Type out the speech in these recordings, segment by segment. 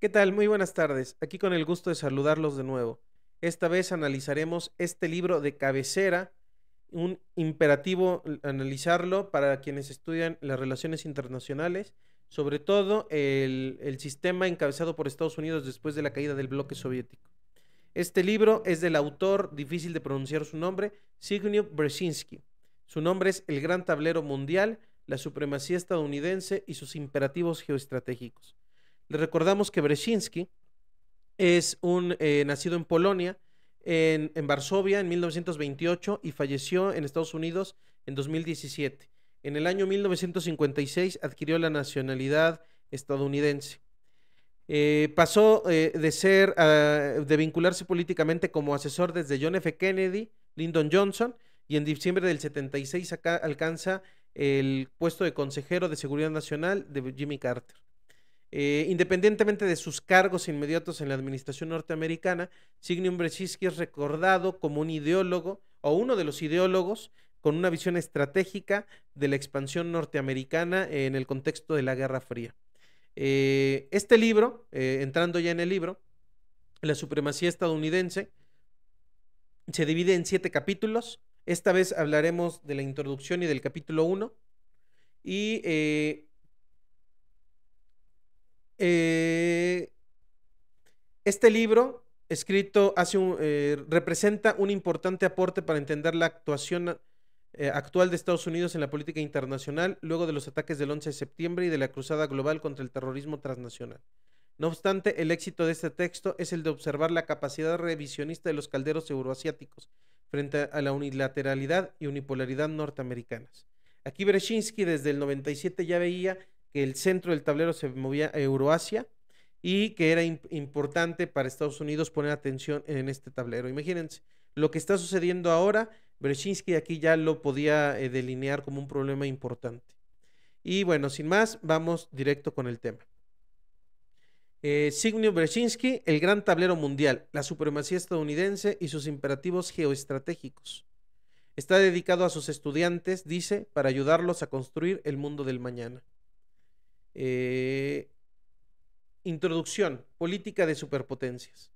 ¿Qué tal? Muy buenas tardes. Aquí con el gusto de saludarlos de nuevo. Esta vez analizaremos este libro de cabecera, un imperativo analizarlo para quienes estudian las relaciones internacionales, sobre todo el sistema encabezado por Estados Unidos después de la caída del bloque soviético. Este libro es del autor, difícil de pronunciar su nombre, Zbigniew Brzezinski. Su nombre es El Gran Tablero Mundial, la supremacía estadounidense y sus imperativos geoestratégicos. Le recordamos que Brzezinski es un nacido en Polonia, en Varsovia en 1928 y falleció en Estados Unidos en 2017. En el año 1956 adquirió la nacionalidad estadounidense. Pasó de vincularse políticamente como asesor desde John F. Kennedy, Lyndon Johnson, y en diciembre del 76 alcanza el puesto de consejero de Seguridad Nacional de Jimmy Carter. Independientemente de sus cargos inmediatos en la administración norteamericana, Zbigniew Brzezinski es recordado como un ideólogo o uno de los ideólogos con una visión estratégica de la expansión norteamericana en el contexto de la Guerra Fría. Este libro, entrando ya en el libro, La supremacía estadounidense, se divide en 7 capítulos. Esta vez hablaremos de la introducción y del capítulo 1. Y este libro, escrito representa un importante aporte para entender la actuación actual de Estados Unidos en la política internacional luego de los ataques del 11 de septiembre y de la cruzada global contra el terrorismo transnacional. No obstante, el éxito de este texto es el de observar la capacidad revisionista de los calderos euroasiáticos frente a la unilateralidad y unipolaridad norteamericanas. Aquí Brzezinski desde el 97 ya veía que el centro del tablero se movía a Euroasia y que era importante para Estados Unidos poner atención en este tablero. Imagínense, lo que está sucediendo ahora, Brzezinski aquí ya lo podía delinear como un problema importante. Y bueno, sin más, vamos directo con el tema. Zbigniew Brzezinski, El Gran Tablero Mundial, la supremacía estadounidense y sus imperativos geoestratégicos. Está dedicado a sus estudiantes, dice, para ayudarlos a construir el mundo del mañana. Introducción, política de superpotencias.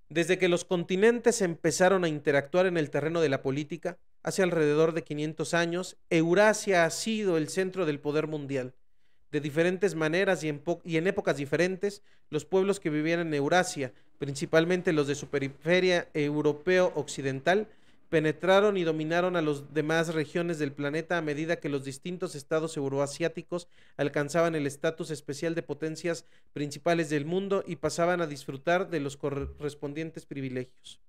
Desde que los continentes empezaron a interactuar en el terreno de la política, hace alrededor de 500 años, Eurasia ha sido el centro del poder mundial. De diferentes maneras y en épocas diferentes, los pueblos que vivían en Eurasia, principalmente los de su periferia europeo-occidental, penetraron y dominaron a las demás regiones del planeta a medida que los distintos estados euroasiáticos alcanzaban el estatus especial de potencias principales del mundo y pasaban a disfrutar de los correspondientes privilegios.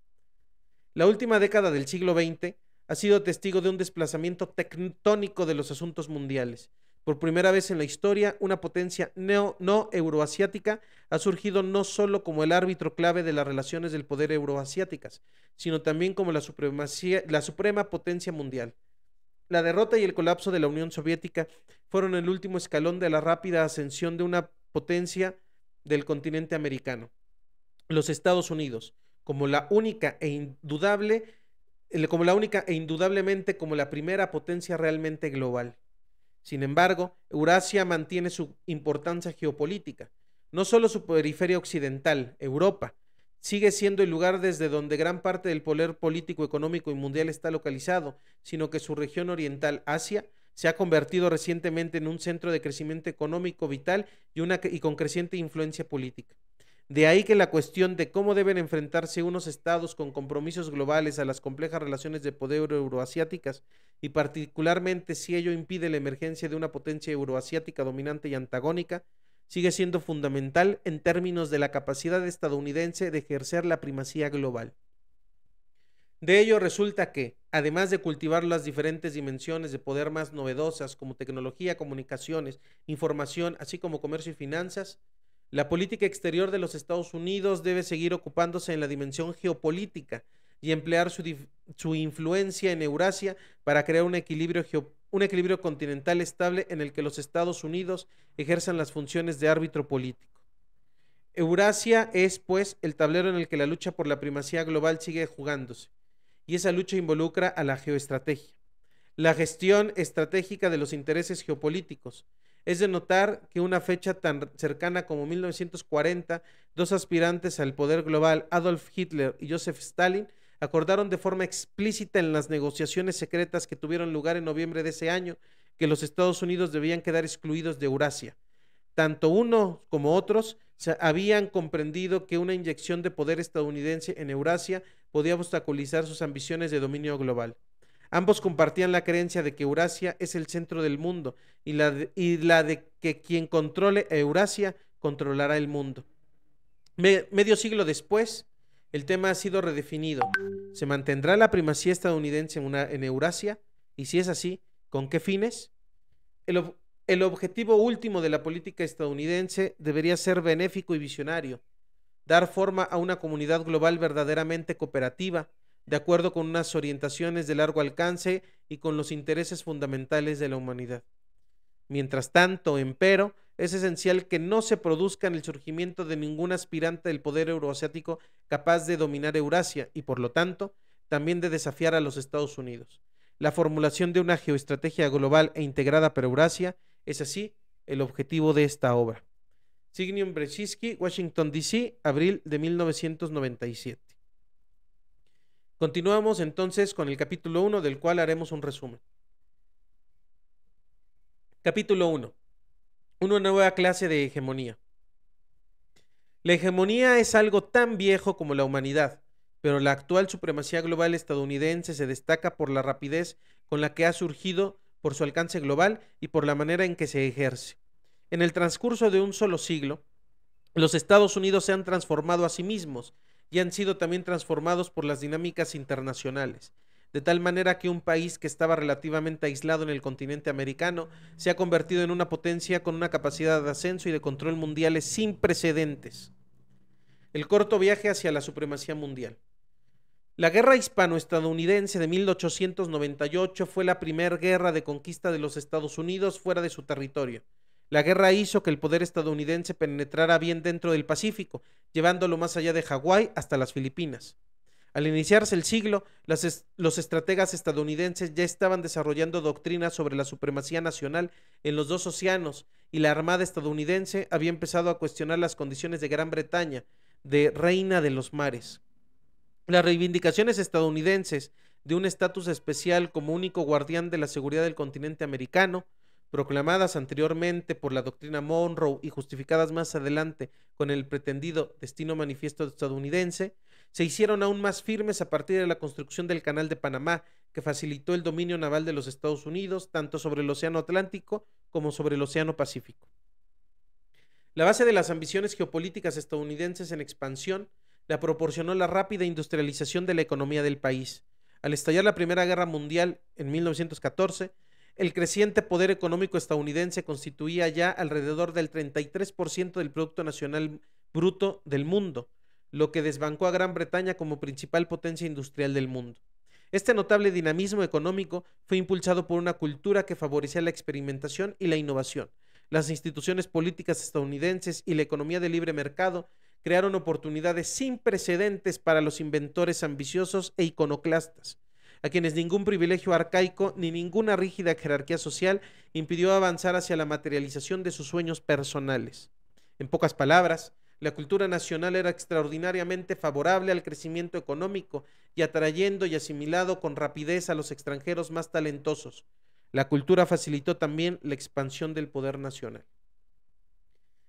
La última década del siglo XX ha sido testigo de un desplazamiento tectónico de los asuntos mundiales. Por primera vez en la historia, una potencia no euroasiática ha surgido no solo como el árbitro clave de las relaciones del poder euroasiáticas, sino también como la suprema potencia mundial. La derrota y el colapso de la Unión Soviética fueron el último escalón de la rápida ascensión de una potencia del continente americano. Los Estados Unidos, como la única e indudablemente como la primera potencia realmente global. Sin embargo, Eurasia mantiene su importancia geopolítica. No solo su periferia occidental, Europa, sigue siendo el lugar desde donde gran parte del poder político, económico y mundial está localizado, sino que su región oriental, Asia, se ha convertido recientemente en un centro de crecimiento económico vital y con creciente influencia política. De ahí que la cuestión de cómo deben enfrentarse unos estados con compromisos globales a las complejas relaciones de poder euroasiáticas y particularmente si ello impide la emergencia de una potencia euroasiática dominante y antagónica, sigue siendo fundamental en términos de la capacidad estadounidense de ejercer la primacía global. De ello resulta que, además de cultivar las diferentes dimensiones de poder más novedosas como tecnología, comunicaciones, información, así como comercio y finanzas, la política exterior de los Estados Unidos debe seguir ocupándose en la dimensión geopolítica y emplear su influencia en Eurasia para crear un equilibrio continental estable en el que los Estados Unidos ejerzan las funciones de árbitro político. Eurasia es, pues, el tablero en el que la lucha por la primacía global sigue jugándose, y esa lucha involucra a la geoestrategia, la gestión estratégica de los intereses geopolíticos. Es de notar que una fecha tan cercana como 1940, dos aspirantes al poder global, Adolf Hitler y Joseph Stalin, acordaron de forma explícita en las negociaciones secretas que tuvieron lugar en noviembre de ese año que los Estados Unidos debían quedar excluidos de Eurasia. Tanto uno como otros habían comprendido que una inyección de poder estadounidense en Eurasia podía obstaculizar sus ambiciones de dominio global. Ambos compartían la creencia de que Eurasia es el centro del mundo y la de que quien controle a Eurasia controlará el mundo. Medio siglo después, el tema ha sido redefinido. ¿Se mantendrá la primacía estadounidense en Eurasia? Y si es así, ¿con qué fines? El objetivo último de la política estadounidense debería ser benéfico y visionario: dar forma a una comunidad global verdaderamente cooperativa, de acuerdo con unas orientaciones de largo alcance y con los intereses fundamentales de la humanidad. Mientras tanto, empero, es esencial que no se produzca el surgimiento de ningún aspirante del poder euroasiático capaz de dominar Eurasia y, por lo tanto, también de desafiar a los Estados Unidos. La formulación de una geoestrategia global e integrada para Eurasia es así el objetivo de esta obra. Zygmunt Brzezinski, Washington, D.C., abril de 1997. Continuamos entonces con el capítulo 1, del cual haremos un resumen. Capítulo 1. Una nueva clase de hegemonía. La hegemonía es algo tan viejo como la humanidad, pero la actual supremacía global estadounidense se destaca por la rapidez con la que ha surgido, por su alcance global y por la manera en que se ejerce. En el transcurso de un solo siglo, los Estados Unidos se han transformado a sí mismos y han sido también transformados por las dinámicas internacionales, de tal manera que un país que estaba relativamente aislado en el continente americano se ha convertido en una potencia con una capacidad de ascenso y de control mundiales sin precedentes. El corto viaje hacia la supremacía mundial. La guerra hispano-estadounidense de 1898 fue la primera guerra de conquista de los Estados Unidos fuera de su territorio. La guerra hizo que el poder estadounidense penetrara bien dentro del Pacífico, llevándolo más allá de Hawái hasta las Filipinas. Al iniciarse el siglo, los estrategas estadounidenses ya estaban desarrollando doctrinas sobre la supremacía nacional en los dos océanos y la Armada estadounidense había empezado a cuestionar las condiciones de Gran Bretaña, de reina de los mares. Las reivindicaciones estadounidenses de un estatus especial como único guardián de la seguridad del continente americano, proclamadas anteriormente por la doctrina Monroe y justificadas más adelante con el pretendido destino manifiesto estadounidense, se hicieron aún más firmes a partir de la construcción del Canal de Panamá, que facilitó el dominio naval de los Estados Unidos tanto sobre el Océano Atlántico como sobre el Océano Pacífico. La base de las ambiciones geopolíticas estadounidenses en expansión la proporcionó la rápida industrialización de la economía del país. Al estallar la Primera Guerra Mundial en 1914, el creciente poder económico estadounidense constituía ya alrededor del 33% del Producto Nacional Bruto del mundo, lo que desbancó a Gran Bretaña como principal potencia industrial del mundo. Este notable dinamismo económico fue impulsado por una cultura que favorecía la experimentación y la innovación. Las instituciones políticas estadounidenses y la economía de libre mercado crearon oportunidades sin precedentes para los inventores ambiciosos e iconoclastas, a quienes ningún privilegio arcaico ni ninguna rígida jerarquía social impidió avanzar hacia la materialización de sus sueños personales. En pocas palabras, la cultura nacional era extraordinariamente favorable al crecimiento económico y atrayendo y asimilado con rapidez a los extranjeros más talentosos. La cultura facilitó también la expansión del poder nacional.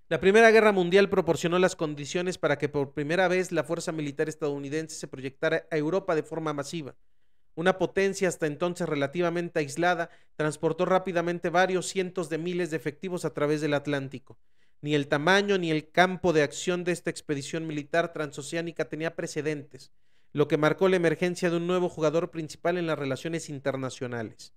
La Primera Guerra Mundial proporcionó las condiciones para que por primera vez la fuerza militar estadounidense se proyectara a Europa de forma masiva. Una potencia hasta entonces relativamente aislada transportó rápidamente varios cientos de miles de efectivos a través del Atlántico. Ni el tamaño ni el campo de acción de esta expedición militar transoceánica tenía precedentes, lo que marcó la emergencia de un nuevo jugador principal en las relaciones internacionales.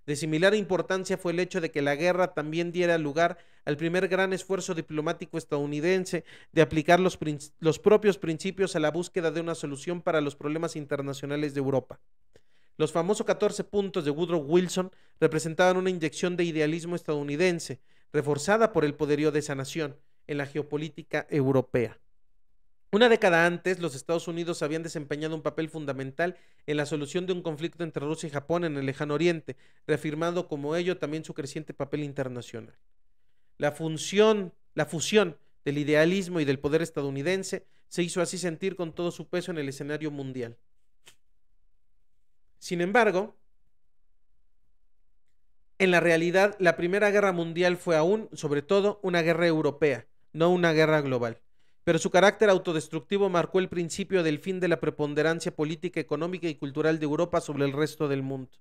De similar importancia fue el hecho de que la guerra también diera lugar al primer gran esfuerzo diplomático estadounidense de aplicar los propios principios a la búsqueda de una solución para los problemas internacionales de Europa. Los famosos 14 puntos de Woodrow Wilson representaban una inyección de idealismo estadounidense, reforzada por el poderío de esa nación en la geopolítica europea. Una década antes, los Estados Unidos habían desempeñado un papel fundamental en la solución de un conflicto entre Rusia y Japón en el Lejano Oriente, reafirmando como ello también su creciente papel internacional. La fusión del idealismo y del poder estadounidense se hizo así sentir con todo su peso en el escenario mundial. Sin embargo, en la realidad, la Primera Guerra Mundial fue aún, sobre todo, una guerra europea, no una guerra global. Pero su carácter autodestructivo marcó el principio del fin de la preponderancia política, económica y cultural de Europa sobre el resto del mundo.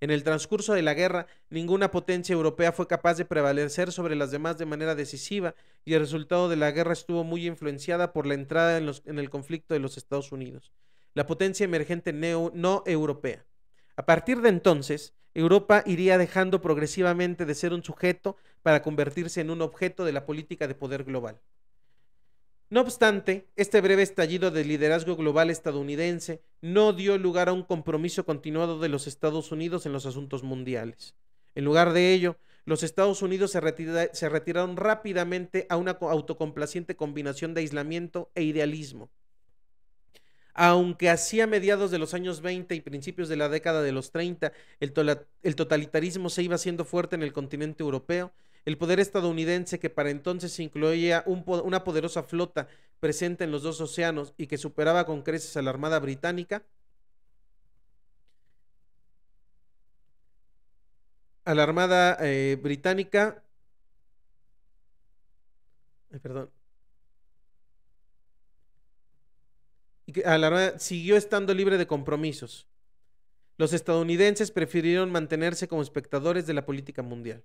En el transcurso de la guerra, ninguna potencia europea fue capaz de prevalecer sobre las demás de manera decisiva y el resultado de la guerra estuvo muy influenciada por la entrada en el conflicto de los Estados Unidos, la potencia emergente no europea. A partir de entonces, Europa iría dejando progresivamente de ser un sujeto para convertirse en un objeto de la política de poder global. No obstante, este breve estallido del liderazgo global estadounidense no dio lugar a un compromiso continuado de los Estados Unidos en los asuntos mundiales. En lugar de ello, los Estados Unidos se retiraron rápidamente a una autocomplaciente combinación de aislamiento e idealismo. Aunque hacia mediados de los años 20 y principios de la década de los 30, el totalitarismo se iba haciendo fuerte en el continente europeo, el poder estadounidense, que para entonces incluía una poderosa flota presente en los dos océanos y que superaba con creces a la Armada Británica, perdón, y que siguió estando libre de compromisos. Los estadounidenses prefirieron mantenerse como espectadores de la política mundial.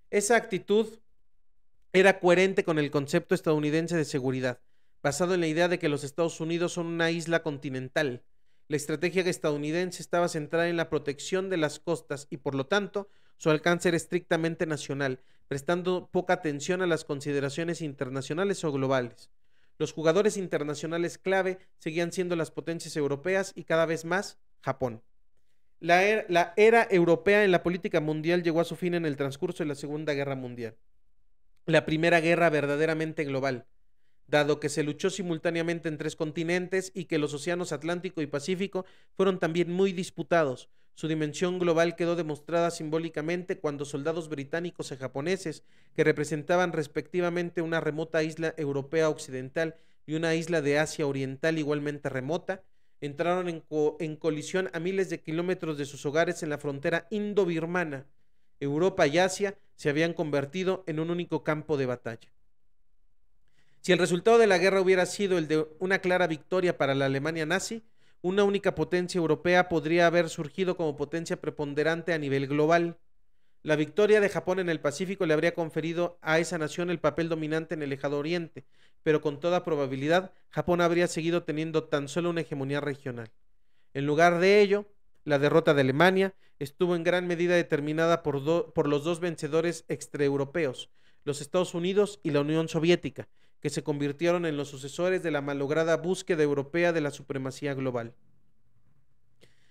Esa actitud era coherente con el concepto estadounidense de seguridad, basado en la idea de que los Estados Unidos son una isla continental. La estrategia estadounidense estaba centrada en la protección de las costas y, por lo tanto, su alcance era estrictamente nacional, prestando poca atención a las consideraciones internacionales o globales. Los jugadores internacionales clave seguían siendo las potencias europeas y cada vez más Japón. La era europea en la política mundial llegó a su fin en el transcurso de la Segunda Guerra Mundial, la primera guerra verdaderamente global, dado que se luchó simultáneamente en 3 continentes y que los océanos Atlántico y Pacífico fueron también muy disputados. Su dimensión global quedó demostrada simbólicamente cuando soldados británicos y japoneses, que representaban respectivamente una remota isla europea occidental y una isla de Asia oriental igualmente remota, entraron en colisión a miles de kilómetros de sus hogares en la frontera indo-birmana. Europa y Asia se habían convertido en un único campo de batalla. Si el resultado de la guerra hubiera sido el de una clara victoria para la Alemania nazi, una única potencia europea podría haber surgido como potencia preponderante a nivel global. La victoria de Japón en el Pacífico le habría conferido a esa nación el papel dominante en el lejano oriente, pero con toda probabilidad Japón habría seguido teniendo tan solo una hegemonía regional. En lugar de ello, la derrota de Alemania estuvo en gran medida determinada por los dos vencedores extraeuropeos, los Estados Unidos y la Unión Soviética, que se convirtieron en los sucesores de la malograda búsqueda europea de la supremacía global.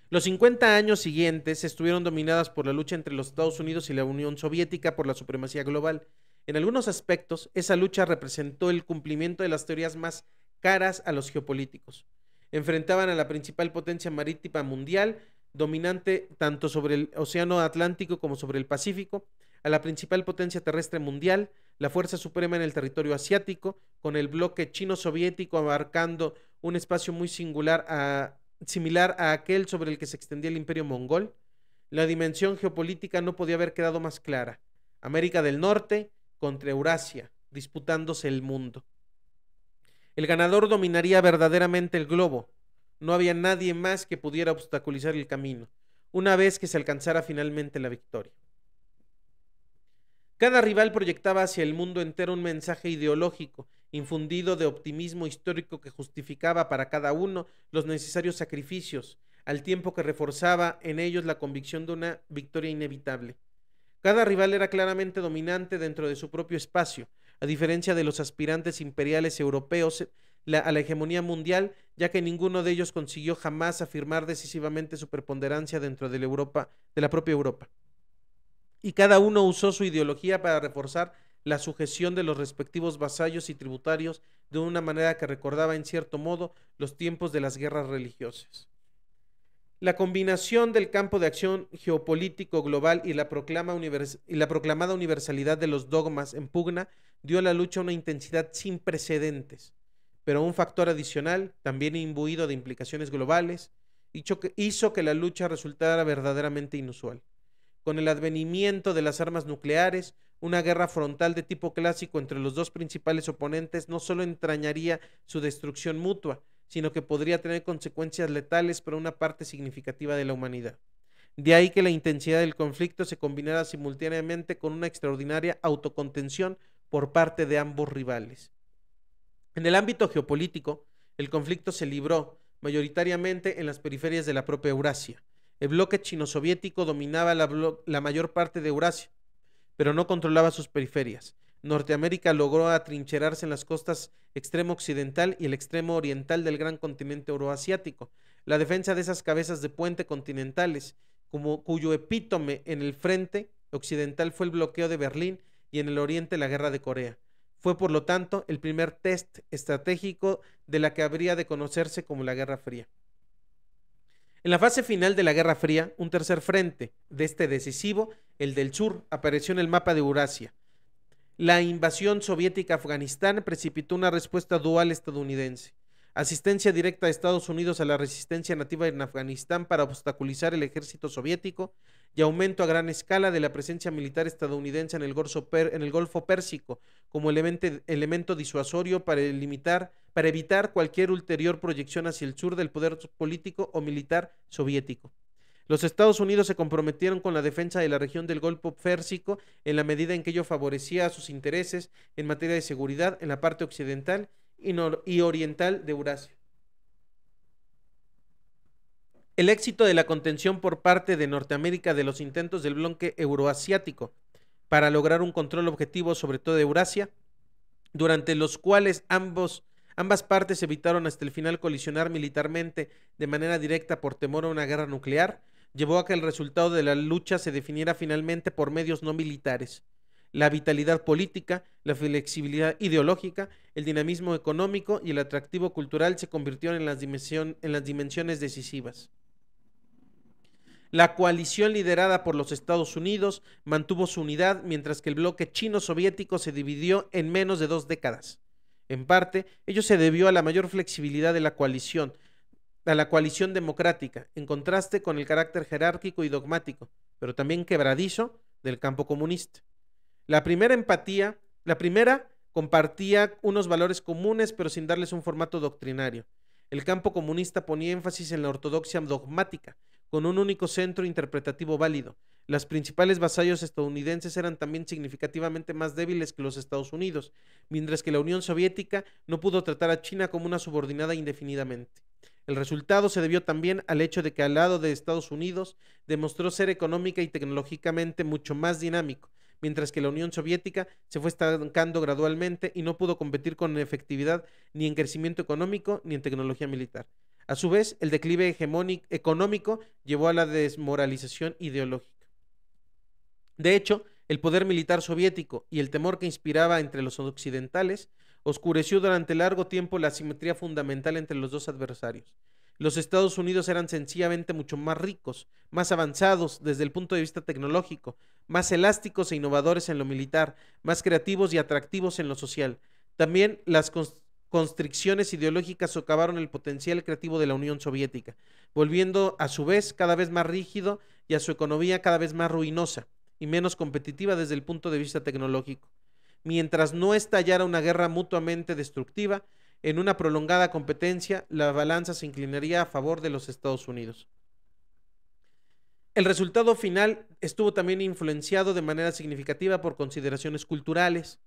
Los 50 años siguientes estuvieron dominadas por la lucha entre los Estados Unidos y la Unión Soviética por la supremacía global. En algunos aspectos, esa lucha representó el cumplimiento de las teorías más caras a los geopolíticos. Enfrentaban a la principal potencia marítima mundial, dominante tanto sobre el Océano Atlántico como sobre el Pacífico, a la principal potencia terrestre mundial, la fuerza suprema en el territorio asiático, con el bloque chino-soviético abarcando un espacio muy similar a aquel sobre el que se extendía el imperio mongol. La dimensión geopolítica no podía haber quedado más clara. América del Norte contra Eurasia, disputándose el mundo. El ganador dominaría verdaderamente el globo. No había nadie más que pudiera obstaculizar el camino, una vez que se alcanzara finalmente la victoria. Cada rival proyectaba hacia el mundo entero un mensaje ideológico, infundido de optimismo histórico que justificaba para cada uno los necesarios sacrificios, al tiempo que reforzaba en ellos la convicción de una victoria inevitable. Cada rival era claramente dominante dentro de su propio espacio, a diferencia de los aspirantes imperiales europeos a la hegemonía mundial, ya que ninguno de ellos consiguió jamás afirmar decisivamente su preponderancia dentro de la propia Europa. Y cada uno usó su ideología para reforzar la sujeción de los respectivos vasallos y tributarios de una manera que recordaba en cierto modo los tiempos de las guerras religiosas. La combinación del campo de acción geopolítico global y la proclamada universalidad de los dogmas en pugna dio a la lucha una intensidad sin precedentes, pero un factor adicional, también imbuido de implicaciones globales, hizo que la lucha resultara verdaderamente inusual. Con el advenimiento de las armas nucleares, una guerra frontal de tipo clásico entre los dos principales oponentes no solo entrañaría su destrucción mutua, sino que podría tener consecuencias letales para una parte significativa de la humanidad. De ahí que la intensidad del conflicto se combinara simultáneamente con una extraordinaria autocontención por parte de ambos rivales. En el ámbito geopolítico, el conflicto se libró mayoritariamente en las periferias de la propia Eurasia. El bloque chino-soviético dominaba la mayor parte de Eurasia, pero no controlaba sus periferias. Norteamérica logró atrincherarse en las costas extremo occidental y el extremo oriental del gran continente euroasiático. La defensa de esas cabezas de puente continentales, cuyo epítome en el frente occidental fue el bloqueo de Berlín y en el oriente la guerra de Corea. Fue, por lo tanto, el primer test estratégico de la que habría de conocerse como la Guerra Fría. En la fase final de la Guerra Fría, un tercer frente, de este decisivo, el del sur, apareció en el mapa de Eurasia. La invasión soviética a Afganistán precipitó una respuesta dual estadounidense. Asistencia directa de Estados Unidos a la resistencia nativa en Afganistán para obstaculizar el ejército soviético y aumento a gran escala de la presencia militar estadounidense en el Golfo Pérsico como elemento disuasorio para evitar cualquier ulterior proyección hacia el sur del poder político o militar soviético. Los Estados Unidos se comprometieron con la defensa de la región del Golfo Pérsico en la medida en que ello favorecía sus intereses en materia de seguridad en la parte occidental y oriental de Eurasia. El éxito de la contención por parte de Norteamérica de los intentos del bloque euroasiático para lograr un control objetivo sobre toda Eurasia, durante los cuales ambas partes evitaron hasta el final colisionar militarmente de manera directa por temor a una guerra nuclear, llevó a que el resultado de la lucha se definiera finalmente por medios no militares. La vitalidad política, la flexibilidad ideológica, el dinamismo económico y el atractivo cultural se convirtieron en las dimensiones decisivas. La coalición liderada por los Estados Unidos mantuvo su unidad, mientras que el bloque chino-soviético se dividió en menos de 2 décadas. En parte, ello se debió a la mayor flexibilidad de la coalición democrática, en contraste con el carácter jerárquico y dogmático, pero también quebradizo, del campo comunista. La primera compartía unos valores comunes, pero sin darles un formato doctrinario. El campo comunista ponía énfasis en la ortodoxia dogmática, con un único centro interpretativo válido. Los principales vasallos estadounidenses eran también significativamente más débiles que los Estados Unidos, mientras que la Unión Soviética no pudo tratar a China como una subordinada indefinidamente. El resultado se debió también al hecho de que al lado de Estados Unidos demostró ser económica y tecnológicamente mucho más dinámico, mientras que la Unión Soviética se fue estancando gradualmente y no pudo competir con efectividad ni en crecimiento económico ni en tecnología militar. A su vez, el declive económico llevó a la desmoralización ideológica. De hecho, el poder militar soviético y el temor que inspiraba entre los occidentales oscureció durante largo tiempo la asimetría fundamental entre los dos adversarios. Los Estados Unidos eran sencillamente mucho más ricos, más avanzados desde el punto de vista tecnológico, más elásticos e innovadores en lo militar, más creativos y atractivos en lo social. También las constricciones ideológicas socavaron el potencial creativo de la Unión Soviética, volviendo a su vez cada vez más rígido y a su economía cada vez más ruinosa y menos competitiva desde el punto de vista tecnológico. Mientras no estallara una guerra mutuamente destructiva, en una prolongada competencia, la balanza se inclinaría a favor de los Estados Unidos. El resultado final estuvo también influenciado de manera significativa por consideraciones culturales.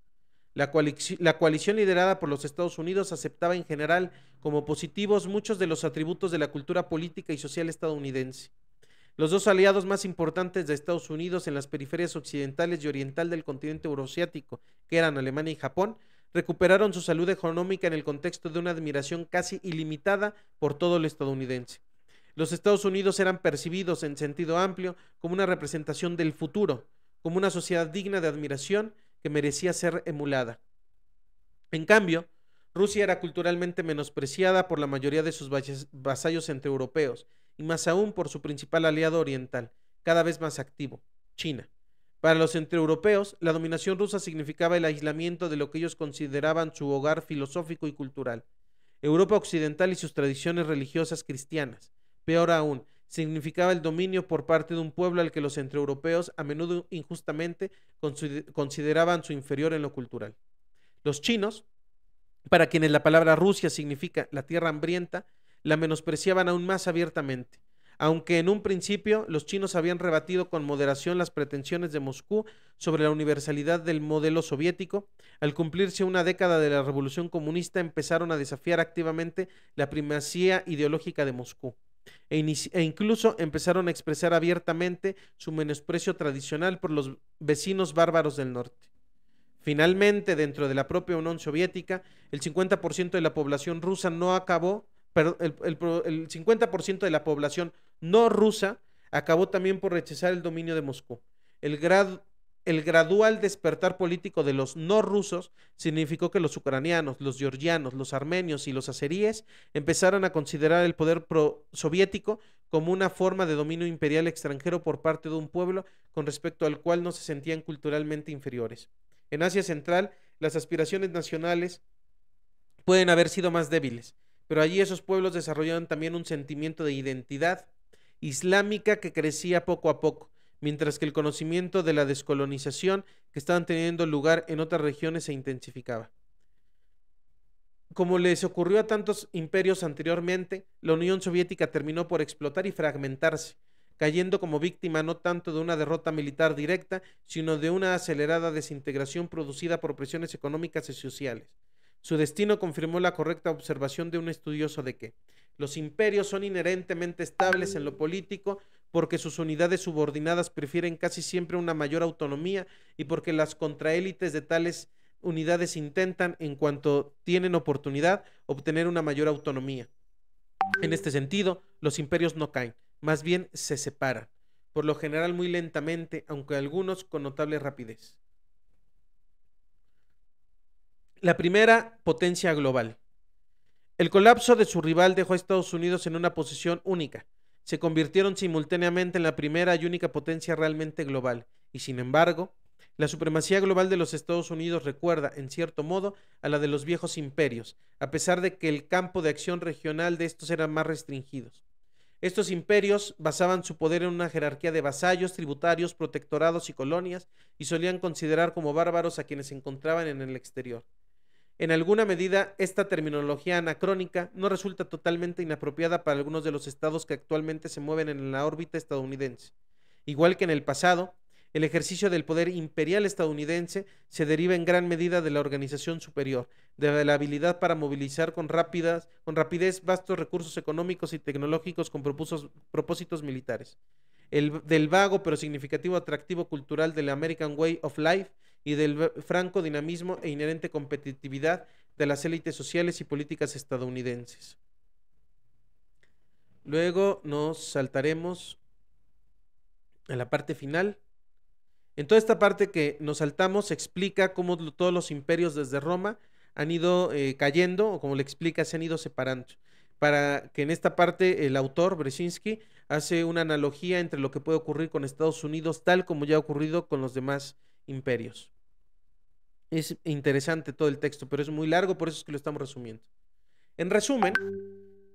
La coalición liderada por los Estados Unidos aceptaba en general como positivos muchos de los atributos de la cultura política y social estadounidense. Los dos aliados más importantes de Estados Unidos en las periferias occidentales y oriental del continente euroasiático, que eran Alemania y Japón, recuperaron su salud económica en el contexto de una admiración casi ilimitada por todo lo estadounidense. Los Estados Unidos eran percibidos en sentido amplio como una representación del futuro, como una sociedad digna de admiración que merecía ser emulada. En cambio, Rusia era culturalmente menospreciada por la mayoría de sus vasallos centroeuropeos y más aún por su principal aliado oriental, cada vez más activo, China. Para los centroeuropeos, la dominación rusa significaba el aislamiento de lo que ellos consideraban su hogar filosófico y cultural, Europa occidental y sus tradiciones religiosas cristianas. Peor aún, significaba el dominio por parte de un pueblo al que los centroeuropeos, a menudo injustamente, consideraban su inferior en lo cultural. Los chinos, para quienes la palabra Rusia significa la tierra hambrienta, la menospreciaban aún más abiertamente. Aunque en un principio los chinos habían rebatido con moderación las pretensiones de Moscú sobre la universalidad del modelo soviético, al cumplirse una década de la Revolución Comunista empezaron a desafiar activamente la primacía ideológica de Moscú e incluso empezaron a expresar abiertamente su menosprecio tradicional por los vecinos bárbaros del norte. Finalmente, dentro de la propia Unión Soviética, el 50% de la población rusa no acabó, perdón, el 50% de la población no rusa acabó también por rechazar el dominio de Moscú. El gradual despertar político de los no rusos significó que los ucranianos, los georgianos, los armenios y los azeríes empezaron a considerar el poder soviético como una forma de dominio imperial extranjero por parte de un pueblo con respecto al cual no se sentían culturalmente inferiores. En Asia Central, las aspiraciones nacionales pueden haber sido más débiles, pero allí esos pueblos desarrollaron también un sentimiento de identidad islámica que crecía poco a poco, mientras que el conocimiento de la descolonización que estaban teniendo lugar en otras regiones se intensificaba. Como les ocurrió a tantos imperios anteriormente, la Unión Soviética terminó por explotar y fragmentarse, cayendo como víctima no tanto de una derrota militar directa, sino de una acelerada desintegración producida por presiones económicas y sociales. Su destino confirmó la correcta observación de un estudioso de que los imperios son inherentemente estables en lo político porque sus unidades subordinadas prefieren casi siempre una mayor autonomía y porque las contraélites de tales unidades intentan, en cuanto tienen oportunidad, obtener una mayor autonomía. En este sentido, los imperios no caen, más bien se separan, por lo general muy lentamente, aunque algunos con notable rapidez. La primera potencia global. El colapso de su rival dejó a Estados Unidos en una posición única. Se convirtieron simultáneamente en la primera y única potencia realmente global, y sin embargo, la supremacía global de los Estados Unidos recuerda, en cierto modo, a la de los viejos imperios, a pesar de que el campo de acción regional de estos era más restringidos. Estos imperios basaban su poder en una jerarquía de vasallos, tributarios, protectorados y colonias, y solían considerar como bárbaros a quienes se encontraban en el exterior. En alguna medida, esta terminología anacrónica no resulta totalmente inapropiada para algunos de los estados que actualmente se mueven en la órbita estadounidense. Igual que en el pasado, el ejercicio del poder imperial estadounidense se deriva en gran medida de la organización superior, de la habilidad para movilizar con rapidez vastos recursos económicos y tecnológicos con propósitos militares, del vago pero significativo atractivo cultural del American Way of Life y del franco dinamismo e inherente competitividad de las élites sociales y políticas estadounidenses. Luego nos saltaremos a la parte final. En toda esta parte que nos saltamos se explica cómo todos los imperios desde Roma han ido cayendo, o como le explica, se han ido separando. Para que en esta parte el autor, Brzezinski, hace una analogía entre lo que puede ocurrir con Estados Unidos, tal como ya ha ocurrido con los demás imperios. Es interesante todo el texto, pero es muy largo, por eso es que lo estamos resumiendo. En resumen,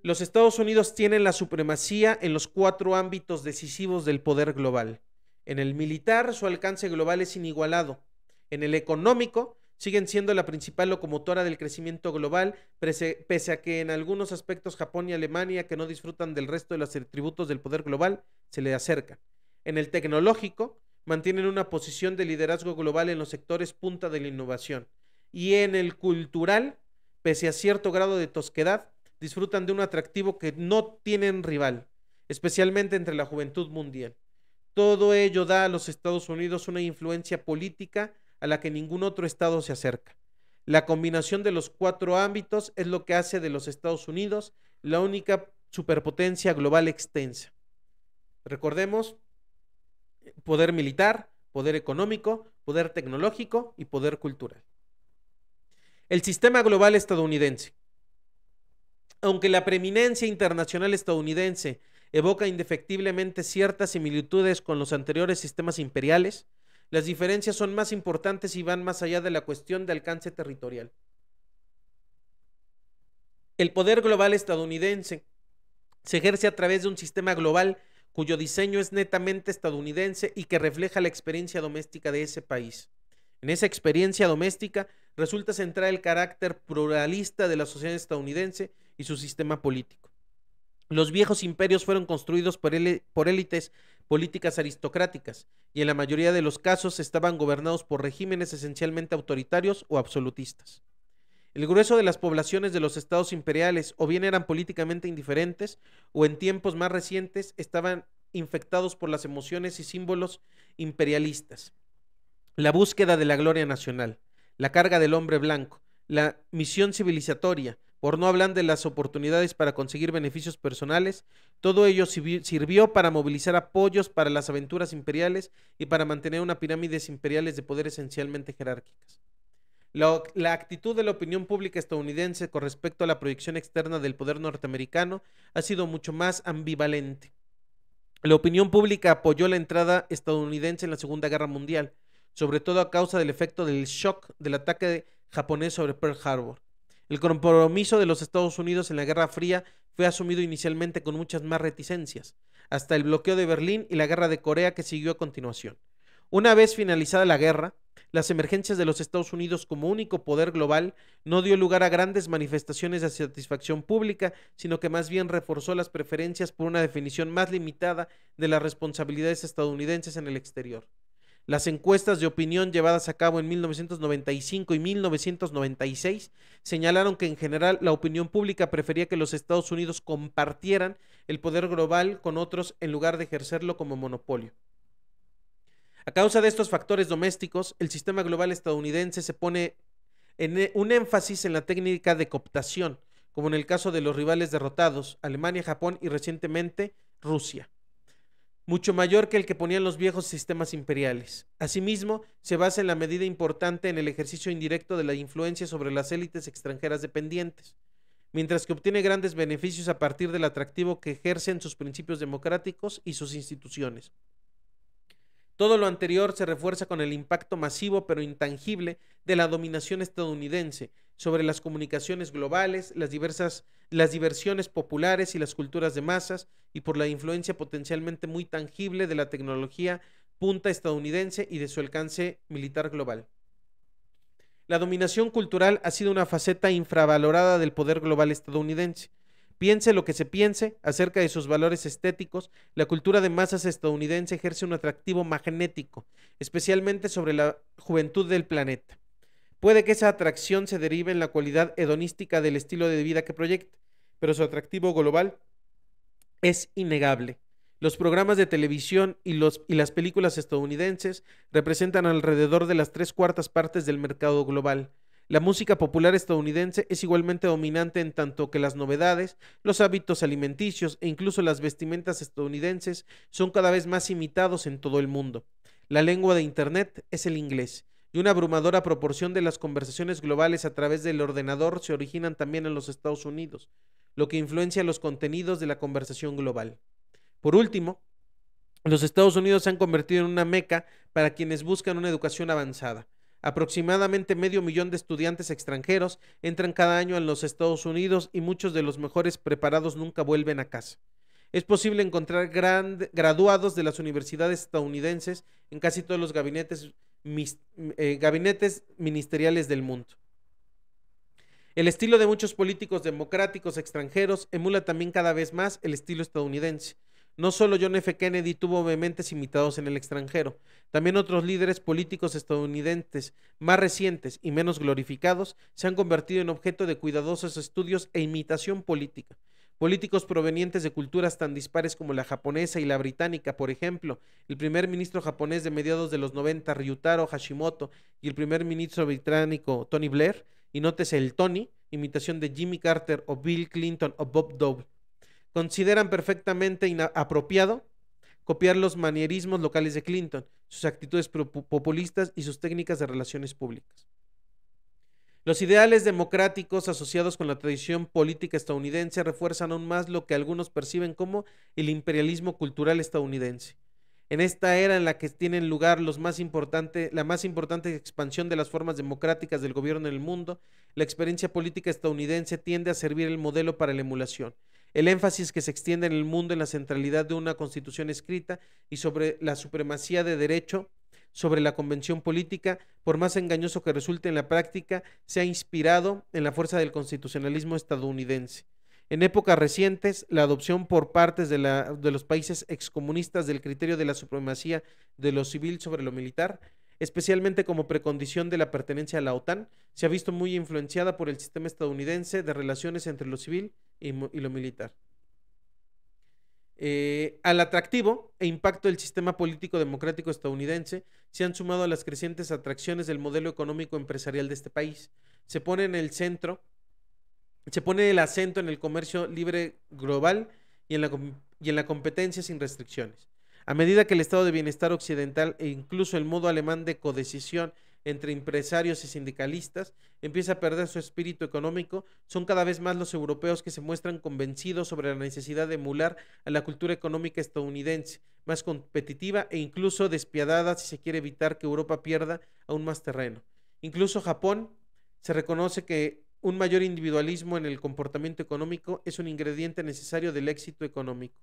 los Estados Unidos tienen la supremacía en los 4 ámbitos decisivos del poder global. En el militar, su alcance global es inigualado. En el económico, siguen siendo la principal locomotora del crecimiento global, pese a que en algunos aspectos Japón y Alemania, que no disfrutan del resto de los atributos del poder global, se le acercan. En el tecnológico, mantienen una posición de liderazgo global en los sectores punta de la innovación. Y en el cultural, pese a cierto grado de tosquedad, disfrutan de un atractivo que no tienen rival, especialmente entre la juventud mundial. Todo ello da a los Estados Unidos una influencia política a la que ningún otro estado se acerca. La combinación de los 4 ámbitos es lo que hace de los Estados Unidos la única superpotencia global extensa. Recordemos, poder militar, poder económico, poder tecnológico y poder cultural. El sistema global estadounidense. Aunque la preeminencia internacional estadounidense evoca indefectiblemente ciertas similitudes con los anteriores sistemas imperiales. Las diferencias son más importantes y van más allá de la cuestión de alcance territorial. El poder global estadounidense se ejerce a través de un sistema global cuyo diseño es netamente estadounidense y que refleja la experiencia doméstica de ese país. En esa experiencia doméstica resulta central el carácter pluralista de la sociedad estadounidense y su sistema político. Los viejos imperios fueron construidos por élites políticas aristocráticas y en la mayoría de los casos estaban gobernados por regímenes esencialmente autoritarios o absolutistas. El grueso de las poblaciones de los estados imperiales o bien eran políticamente indiferentes o en tiempos más recientes estaban infectados por las emociones y símbolos imperialistas. La búsqueda de la gloria nacional, la carga del hombre blanco, la misión civilizatoria, por no hablar de las oportunidades para conseguir beneficios personales, todo ello sirvió para movilizar apoyos para las aventuras imperiales y para mantener una pirámides imperiales de poder esencialmente jerárquicas. La actitud de la opinión pública estadounidense con respecto a la proyección externa del poder norteamericano ha sido mucho más ambivalente. La opinión pública apoyó la entrada estadounidense en la Segunda Guerra Mundial, sobre todo a causa del efecto del shock del ataque japonés sobre Pearl Harbor. El compromiso de los Estados Unidos en la Guerra Fría fue asumido inicialmente con muchas más reticencias, hasta el bloqueo de Berlín y la Guerra de Corea que siguió a continuación. Una vez finalizada la guerra, las emergencias de los Estados Unidos como único poder global no dio lugar a grandes manifestaciones de satisfacción pública, sino que más bien reforzó las preferencias por una definición más limitada de las responsabilidades estadounidenses en el exterior. Las encuestas de opinión llevadas a cabo en 1995 y 1996 señalaron que en general la opinión pública prefería que los Estados Unidos compartieran el poder global con otros en lugar de ejercerlo como monopolio. A causa de estos factores domésticos, el sistema global estadounidense se pone un énfasis en la técnica de cooptación, como en el caso de los rivales derrotados, Alemania, Japón y recientemente Rusia, mucho mayor que el que ponían los viejos sistemas imperiales. Asimismo, se basa en la medida importante en el ejercicio indirecto de la influencia sobre las élites extranjeras dependientes, mientras que obtiene grandes beneficios a partir del atractivo que ejercen sus principios democráticos y sus instituciones. Todo lo anterior se refuerza con el impacto masivo pero intangible de la dominación estadounidense sobre las comunicaciones globales, las diversiones populares y las culturas de masas, y por la influencia potencialmente muy tangible de la tecnología punta estadounidense y de su alcance militar global. La dominación cultural ha sido una faceta infravalorada del poder global estadounidense. Piense lo que se piense acerca de sus valores estéticos, la cultura de masas estadounidense ejerce un atractivo magnético, especialmente sobre la juventud del planeta. Puede que esa atracción se derive en la cualidad hedonística del estilo de vida que proyecta, pero su atractivo global es innegable. Los programas de televisión y las películas estadounidenses representan alrededor de las 3/4 partes del mercado global. La música popular estadounidense es igualmente dominante en tanto que las novedades, los hábitos alimenticios e incluso las vestimentas estadounidenses son cada vez más imitados en todo el mundo. La lengua de Internet es el inglés, y una abrumadora proporción de las conversaciones globales a través del ordenador se originan también en los Estados Unidos, lo que influencia los contenidos de la conversación global. Por último, los Estados Unidos se han convertido en una meca para quienes buscan una educación avanzada. Aproximadamente 500,000 de estudiantes extranjeros entran cada año en los Estados Unidos y muchos de los mejores preparados nunca vuelven a casa. Es posible encontrar graduados de las universidades estadounidenses en casi todos los gabinetes ministeriales del mundo. El estilo de muchos políticos democráticos extranjeros emula también cada vez más el estilo estadounidense. No solo John F. Kennedy tuvo vehementes imitados en el extranjero, también otros líderes políticos estadounidenses más recientes y menos glorificados se han convertido en objeto de cuidadosos estudios e imitación política. Políticos provenientes de culturas tan dispares como la japonesa y la británica, por ejemplo, el primer ministro japonés de mediados de los 90, Ryutaro Hashimoto, y el primer ministro británico, Tony Blair, y nótese el Tony, imitación de Jimmy Carter o Bill Clinton o Bob Dole, consideran perfectamente inapropiado copiar los manierismos locales de Clinton, sus actitudes populistas y sus técnicas de relaciones públicas. Los ideales democráticos asociados con la tradición política estadounidense refuerzan aún más lo que algunos perciben como el imperialismo cultural estadounidense. En esta era en la que tienen lugar la más importante expansión de las formas democráticas del gobierno en el mundo, la experiencia política estadounidense tiende a servir el modelo para la emulación. El énfasis que se extiende en el mundo en la centralidad de una constitución escrita y sobre la supremacía de derecho sobre la convención política, por más engañoso que resulte en la práctica, se ha inspirado en la fuerza del constitucionalismo estadounidense. En épocas recientes, la adopción por partes de los países excomunistas del criterio de la supremacía de lo civil sobre lo militar, especialmente como precondición de la pertenencia a la OTAN, se ha visto muy influenciada por el sistema estadounidense de relaciones entre lo civil y lo militar. Al atractivo e impacto del sistema político democrático estadounidense se han sumado a las crecientes atracciones del modelo económico empresarial de este país. Se pone el acento en el comercio libre global y en la competencia sin restricciones. A medida que el estado de bienestar occidental e incluso el modo alemán de codecisión entre empresarios y sindicalistas empieza a perder su espíritu económico, son cada vez más los europeos que se muestran convencidos sobre la necesidad de emular a la cultura económica estadounidense, más competitiva e incluso despiadada si se quiere evitar que Europa pierda aún más terreno. Incluso Japón se reconoce que un mayor individualismo en el comportamiento económico es un ingrediente necesario del éxito económico.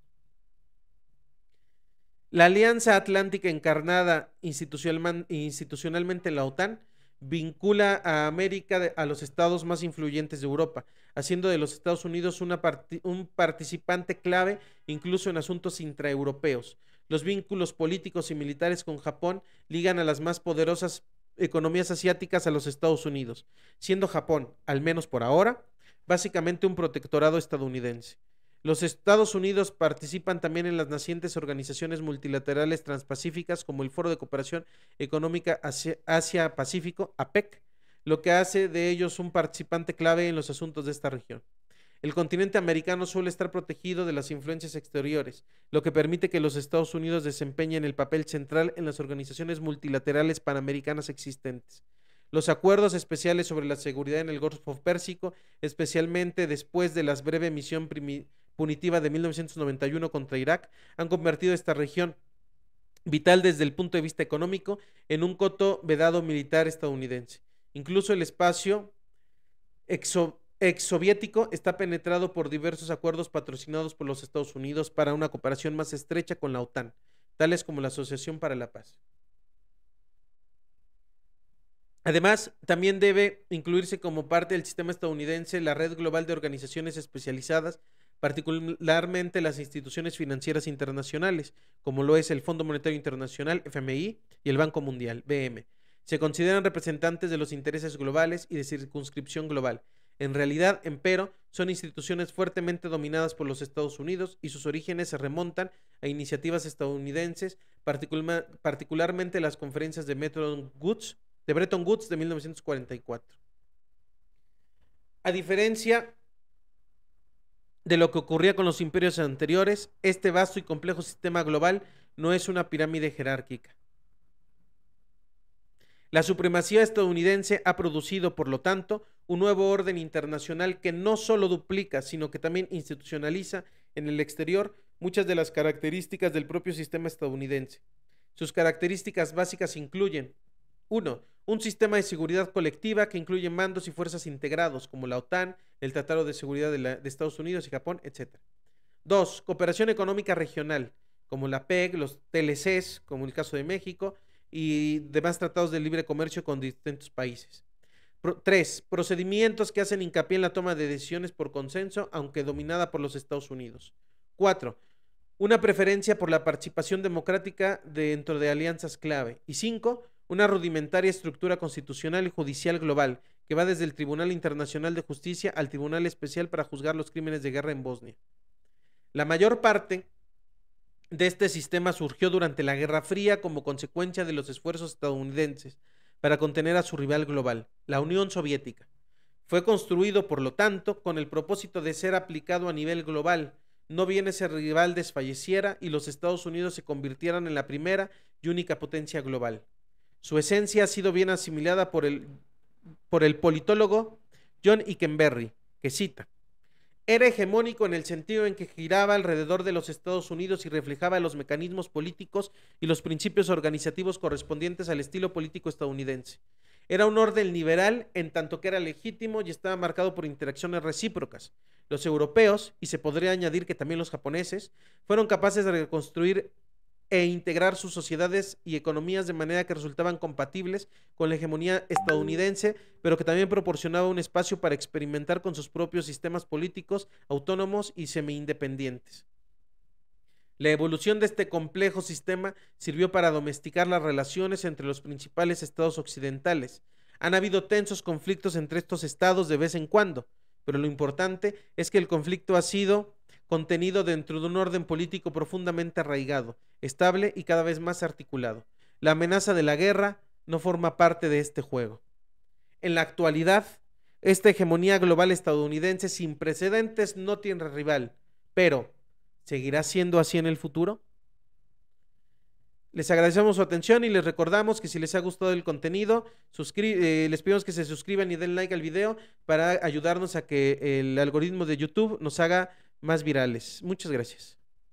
La Alianza Atlántica encarnada institucionalmente en la OTAN vincula a América a los estados más influyentes de Europa, haciendo de los Estados Unidos un participante clave incluso en asuntos intraeuropeos. Los vínculos políticos y militares con Japón ligan a las más poderosas economías asiáticas a los Estados Unidos, siendo Japón, al menos por ahora, básicamente un protectorado estadounidense. Los Estados Unidos participan también en las nacientes organizaciones multilaterales transpacíficas como el Foro de Cooperación Económica Asia-Pacífico, APEC, lo que hace de ellos un participante clave en los asuntos de esta región. El continente americano suele estar protegido de las influencias exteriores, lo que permite que los Estados Unidos desempeñen el papel central en las organizaciones multilaterales panamericanas existentes. Los acuerdos especiales sobre la seguridad en el Golfo Pérsico, especialmente después de la breve misión punitiva de 1991 contra Irak, han convertido esta región, vital desde el punto de vista económico, en un coto vedado militar estadounidense. Incluso el espacio exsoviético está penetrado por diversos acuerdos patrocinados por los Estados Unidos para una cooperación más estrecha con la OTAN, tales como la Asociación para la Paz. Además, también debe incluirse como parte del sistema estadounidense la red global de organizaciones especializadas, particularmente las instituciones financieras internacionales, como lo es el Fondo Monetario Internacional, FMI, y el Banco Mundial, BM. Se consideran representantes de los intereses globales y de circunscripción global. En realidad, empero, son instituciones fuertemente dominadas por los Estados Unidos y sus orígenes se remontan a iniciativas estadounidenses, particularmente las conferencias de Bretton Woods de 1944. A diferencia de lo que ocurría con los imperios anteriores, este vasto y complejo sistema global no es una pirámide jerárquica. La supremacía estadounidense ha producido, por lo tanto, un nuevo orden internacional que no solo duplica, sino que también institucionaliza en el exterior muchas de las características del propio sistema estadounidense. Sus características básicas incluyen: 1. Un sistema de seguridad colectiva que incluye mandos y fuerzas integrados, como la OTAN, el Tratado de Seguridad de Estados Unidos y Japón, etc. 2. Cooperación económica regional, como la PEG, los TLCs, como el caso de México, y demás tratados de libre comercio con distintos países. 3. Procedimientos que hacen hincapié en la toma de decisiones por consenso, aunque dominada por los Estados Unidos. 4. Una preferencia por la participación democrática dentro de alianzas clave. Y 5. Una rudimentaria estructura constitucional y judicial global, que va desde el Tribunal Internacional de Justicia al Tribunal Especial para juzgar los crímenes de guerra en Bosnia. La mayor parte de este sistema surgió durante la Guerra Fría como consecuencia de los esfuerzos estadounidenses para contener a su rival global, la Unión Soviética. Fue construido, por lo tanto, con el propósito de ser aplicado a nivel global. No bien ese rival desfalleciera y los Estados Unidos se convirtieran en la primera y única potencia global. Su esencia ha sido bien asimilada por el por el politólogo John Ikenberry, que cita: era hegemónico en el sentido en que giraba alrededor de los Estados Unidos y reflejaba los mecanismos políticos y los principios organizativos correspondientes al estilo político estadounidense. Era un orden liberal en tanto que era legítimo y estaba marcado por interacciones recíprocas. Los europeos, y se podría añadir que también los japoneses, fueron capaces de reconstruir e integrar sus sociedades y economías de manera que resultaban compatibles con la hegemonía estadounidense, pero que también proporcionaba un espacio para experimentar con sus propios sistemas políticos autónomos y semi-independientes. La evolución de este complejo sistema sirvió para domesticar las relaciones entre los principales estados occidentales. Han habido tensos conflictos entre estos estados de vez en cuando, pero lo importante es que el conflicto ha sido contenido dentro de un orden político profundamente arraigado, estable y cada vez más articulado. La amenaza de la guerra no forma parte de este juego. En la actualidad, esta hegemonía global estadounidense sin precedentes no tiene rival, pero ¿seguirá siendo así en el futuro? Les agradecemos su atención y les recordamos que si les ha gustado el contenido, les pedimos que se suscriban y den like al video para ayudarnos a que el algoritmo de YouTube nos haga más virales. Muchas gracias.